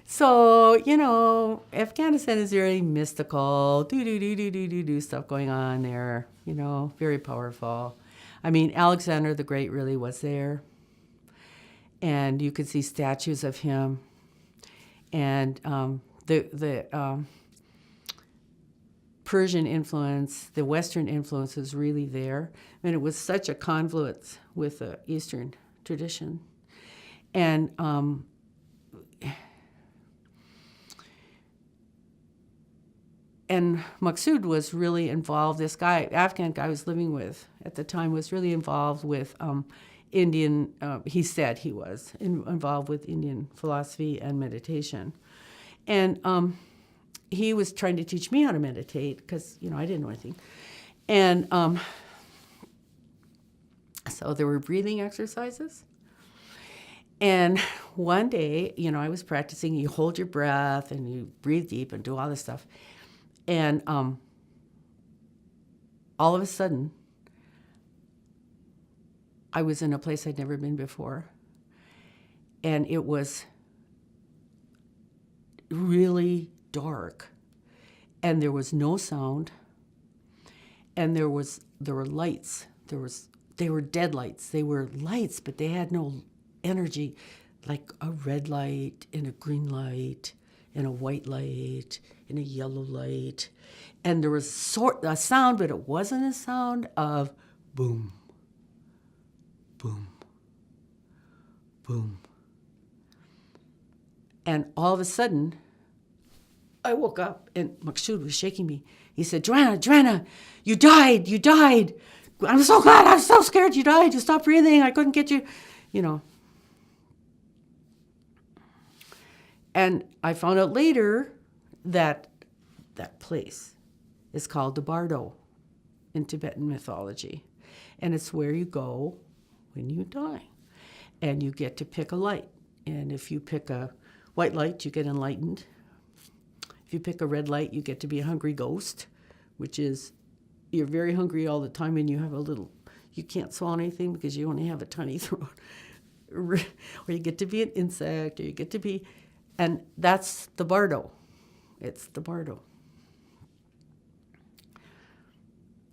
So, Afghanistan is very mystical, do stuff going on there, very powerful. I mean, Alexander the Great really was there, and you could see statues of him. And the Persian influence, the Western influence was really there. And it was such a confluence with the Eastern tradition. And Maqsood was really involved. This guy, Afghan guy I was living with at the time, was really involved with Indian, he said he was involved with Indian philosophy and meditation. And he was trying to teach me how to meditate because, I didn't know anything. And so there were breathing exercises. And one day, I was practicing, you hold your breath and you breathe deep and do all this stuff. And all of a sudden, I was in a place I'd never been before. And it was really dark. And there was no sound. And there were lights. They were dead lights. They were lights, but they had no energy, like a red light and a green light and a white light and a yellow light. And there was a sound, but it wasn't a sound of boom, boom, boom. And all of a sudden, I woke up and Maqsood was shaking me. He said, Joanna, you died. I'm so glad, I'm so scared you died. You stopped breathing, I couldn't get you, And I found out later that that place is called the Bardo in Tibetan mythology. And it's where you go when you die. And you get to pick a light. And if you pick a white light, you get enlightened. If you pick a red light, you get to be a hungry ghost, which is you're very hungry all the time and you can't swallow anything because you only have a tiny throat. Or you get to be an insect, or you get to be, and that's the Bardo. It's the Bardo.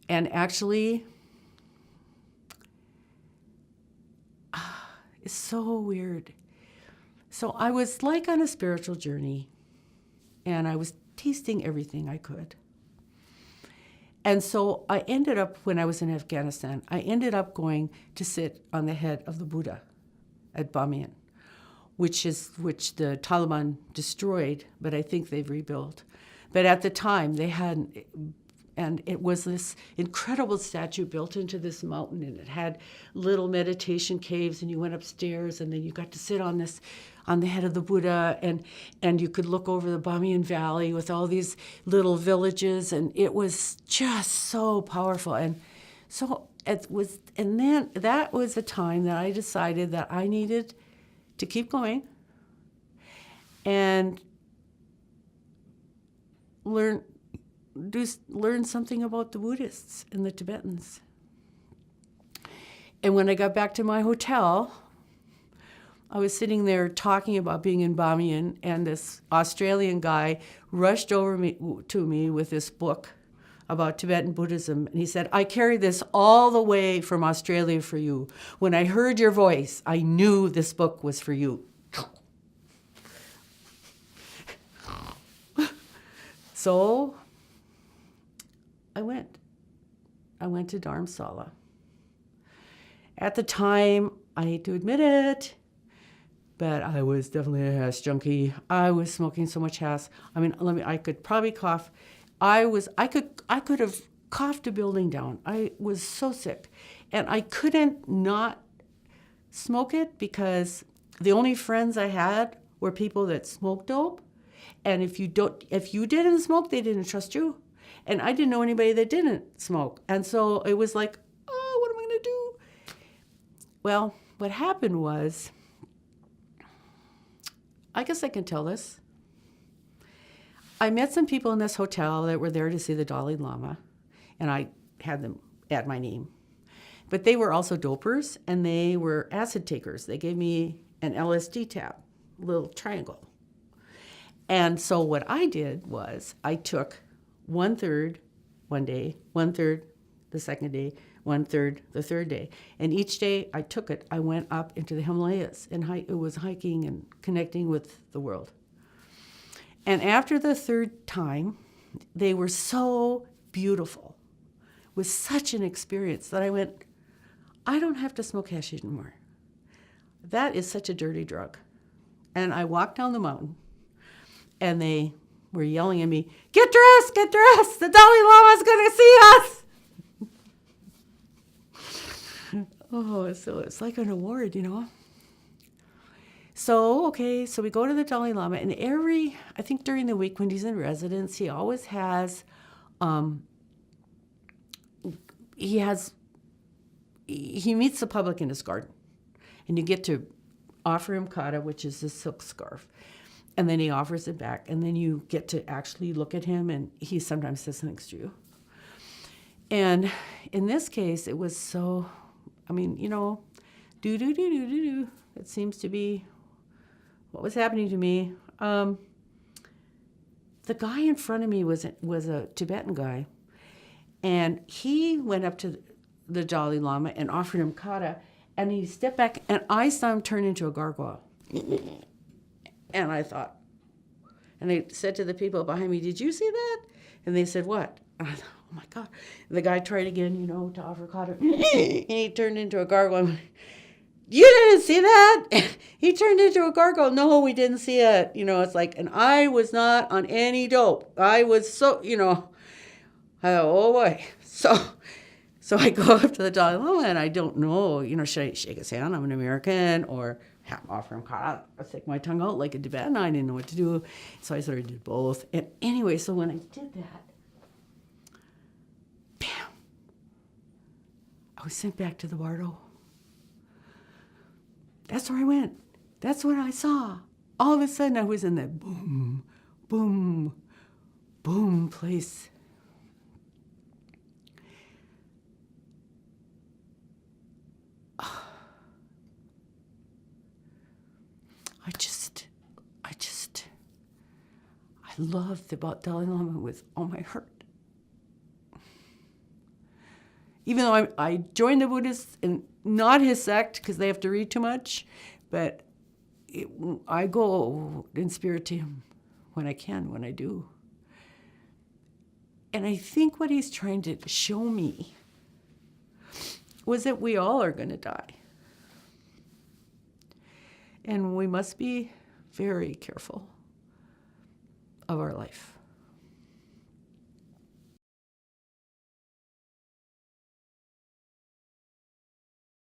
And actually, it's so weird. So I was like on a spiritual journey, and I was tasting everything I could. And so I ended up, when I was in Afghanistan, I ended up going to sit on the head of the Buddha at Bamiyan, which the Taliban destroyed, but I think they've rebuilt. But at the time, they hadn't, and it was this incredible statue built into this mountain, and it had little meditation caves, and you went upstairs, and then you got to sit on the head of the Buddha, and you could look over the Bamiyan Valley with all these little villages, and it was just so powerful. And so and then that was the time that I decided that I needed to keep going and learn something about the Buddhists and the Tibetans. And when I got back to my hotel, I was sitting there talking about being in Bamiyan, and this Australian guy rushed over to me with this book about Tibetan Buddhism. And he said, I carried this all the way from Australia for you. When I heard your voice, I knew this book was for you. So I went to Dharamsala. At the time, I hate to admit it, but I was definitely a hash junkie. I was smoking so much hash. I mean, I could probably cough. I could have coughed a building down. I was so sick. And I couldn't not smoke it because the only friends I had were people that smoked dope. And if you didn't smoke, they didn't trust you. And I didn't know anybody that didn't smoke. And so it was like, oh, what am I going to do? Well, what happened was, I guess I can tell this. I met some people in this hotel that were there to see the Dalai Lama, and I had them add my name. But they were also dopers, and they were acid takers. They gave me an LSD tab, a little triangle. And so what I did was I took 1/3 one day, 1/3 the second day, 1/3 the third day. And each day I took it, I went up into the Himalayas and it was hiking and connecting with the world. And after the third time, they were so beautiful. It was such an experience that I went, I don't have to smoke hashish anymore. That is such a dirty drug. And I walked down the mountain, and they were yelling at me, get dressed, the Dalai Lama's going to see us. Oh, so it's like an award, you know. So, okay, so we go to the Dalai Lama, and I think during the week when he's in residence, he always has, he meets the public in his garden, and you get to offer him kata, which is a silk scarf, and then he offers it back, and then you get to actually look at him, and he sometimes says things to you. And in this case, it was so, I mean, you know, do. It seems to be what was happening to me. The guy in front of me was a Tibetan guy, and he went up to the Dalai Lama and offered him kata, and he stepped back, and I saw him turn into a gargoyle. And I thought, and I said to the people behind me, did you see that? And they said, what? And I thought, oh my God. And the guy tried again, you know, to offer kata, and he turned into a gargoyle. You didn't see that? He turned into a gargoyle. No, we didn't see it. You know, it's like, and I was not on any dope. I was so, you know, I thought, oh boy. So I go up to the Dalai Lama, and I don't know, you know, should I shake his hand? I'm an American, or offer him kata, or stick my tongue out like a Tibetan. I didn't know what to do. So I sort of did both. And anyway, so when I did that, bam, I was sent back to the Bardo. That's where I went. That's what I saw. All of a sudden, I was in that boom, boom, boom place. I loved the Dalai Lama with all my heart. Even though I joined the Buddhists, and not his sect because they have to read too much, but I go in spirit to him when I can, when I do. And I think what he's trying to show me was that we all are going to die. And we must be very careful of our life.